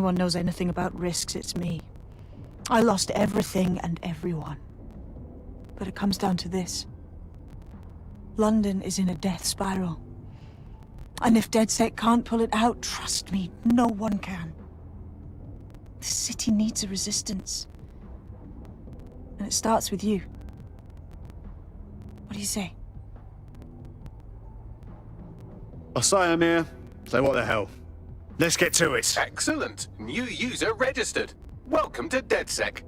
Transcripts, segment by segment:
anyone knows anything about risks, it's me. I lost everything and everyone. But it comes down to this. London is in a death spiral. And if DedSec can't pull it out, trust me, no one can. The city needs a resistance. And it starts with you. What do you say? I say I'm here. Say what the hell. Let's get to it. Excellent. New user registered. Welcome to DedSec.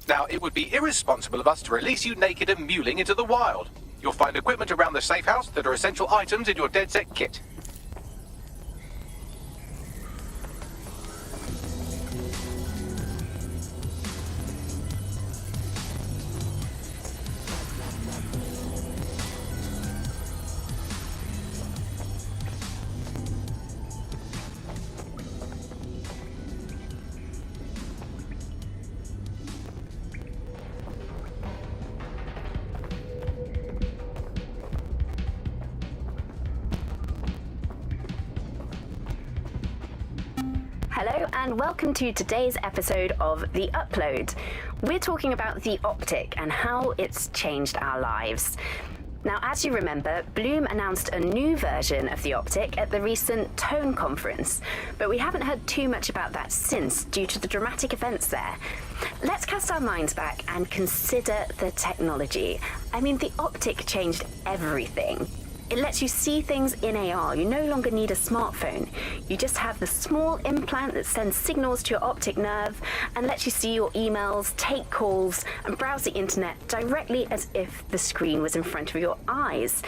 Now, it would be irresponsible of us to release you naked and mewling into the wild. You'll find equipment around the safe house that are essential items in your DedSec kit. Hello and welcome to today's episode of The Upload. We're talking about the Optic and how it's changed our lives. Now, as you remember, Bloom announced a new version of the Optic at the recent Tone conference, but we haven't heard too much about that since due to the dramatic events there. Let's cast our minds back and consider the technology. I mean, the Optic changed everything. It lets you see things in AR. You no longer need a smartphone. You just have the small implant that sends signals to your optic nerve and lets you see your emails, take calls, and browse the internet directly as if the screen was in front of your eyes.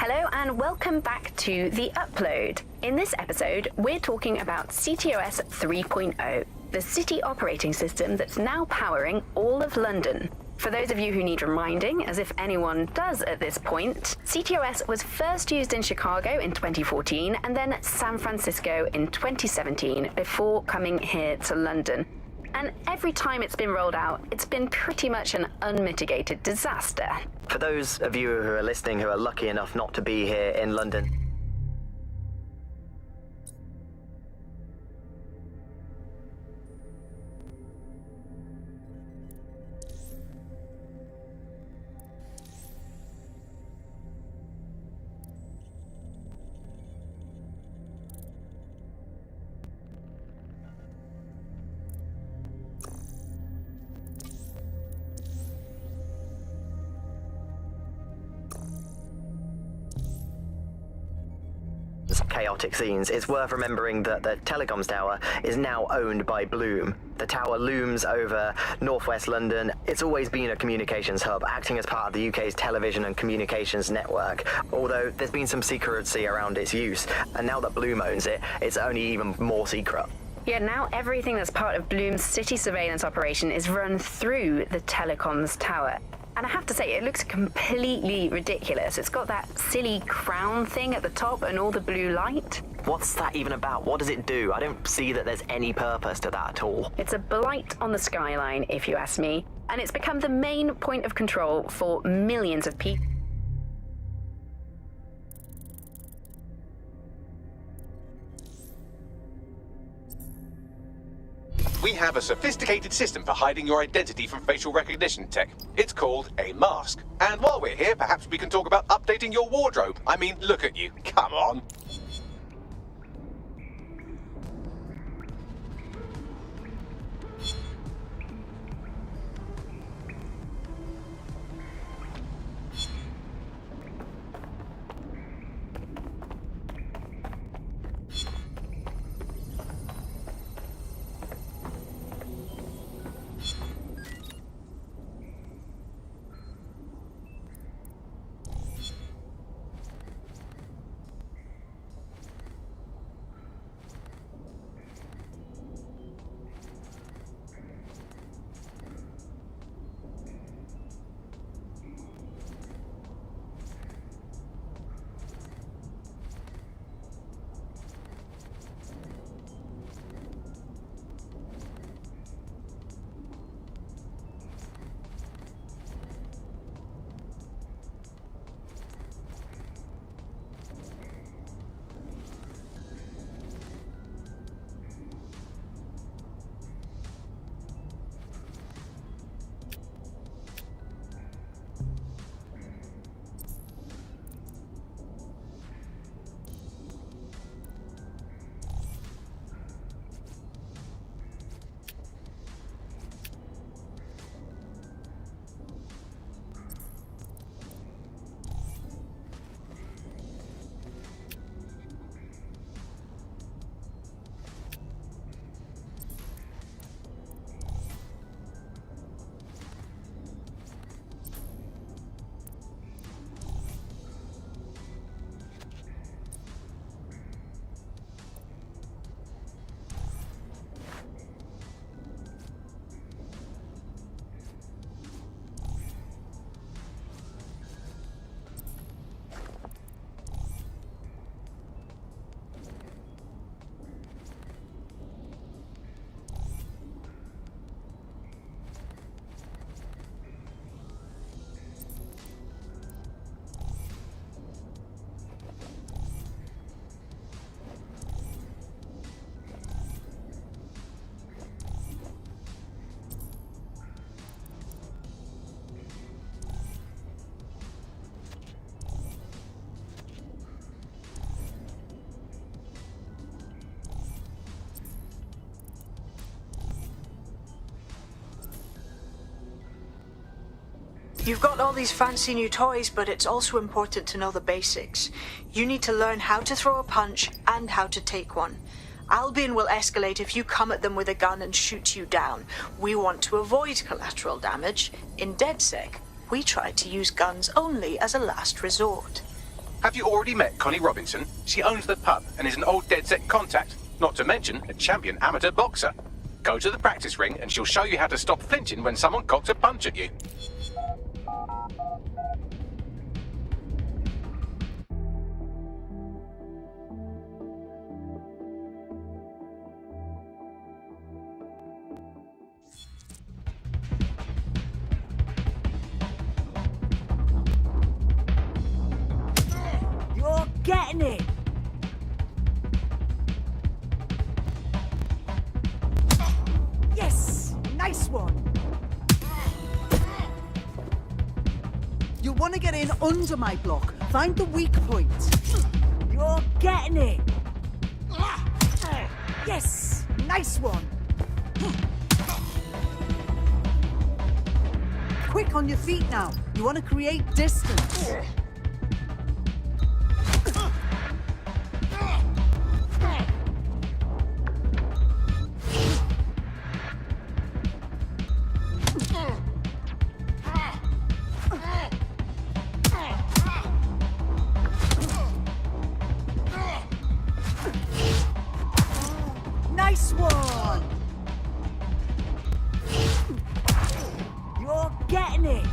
Hello and welcome back to The Upload. In this episode, we're talking about CTOS 3.0, the city operating system that's now powering all of London. For those of you who need reminding, as if anyone does at this point, CTOS was first used in Chicago in 2014 and then San Francisco in 2017 before coming here to London. And every time it's been rolled out, it's been pretty much an unmitigated disaster. For those of you who are listening who are lucky enough not to be here in London, chaotic scenes, it's worth remembering that the telecoms tower is now owned by Bloom. The tower looms over northwest London. It's always been a communications hub, acting as part of the UK's television and communications network, although there's been some secrecy around its use, and now that Bloom owns it, it's only even more secret. Yeah, now everything that's part of Bloom's city surveillance operation is run through the telecoms tower. And I have to say, it looks completely ridiculous. It's got that silly crown thing at the top and all the blue light. What's that even about? What does it do? I don't see that there's any purpose to that at all. It's a blight on the skyline, if you ask me. And it's become the main point of control for millions of people. we have a sophisticated system for hiding your identity from facial recognition tech. It's called a mask. And while we're here, perhaps we can talk about updating your wardrobe. I mean, look at you. Come on. You've got all these fancy new toys, but it's also important to know the basics. You need to learn how to throw a punch and how to take one. Albion will escalate if you come at them with a gun and shoot you down. We want to avoid collateral damage. In DedSec, we try to use guns only as a last resort. Have you already met Connie Robinson? She owns the pub and is an old DedSec contact, not to mention a champion amateur boxer. Go to the practice ring and she'll show you how to stop flinching when someone cocks a punch at you. You're getting it! Yes! Nice one! You want to get in under my block. Find the weak point. You're getting it! Yes! Nice one! Quick on your feet now. You want to create distance. Nice one! You're getting it!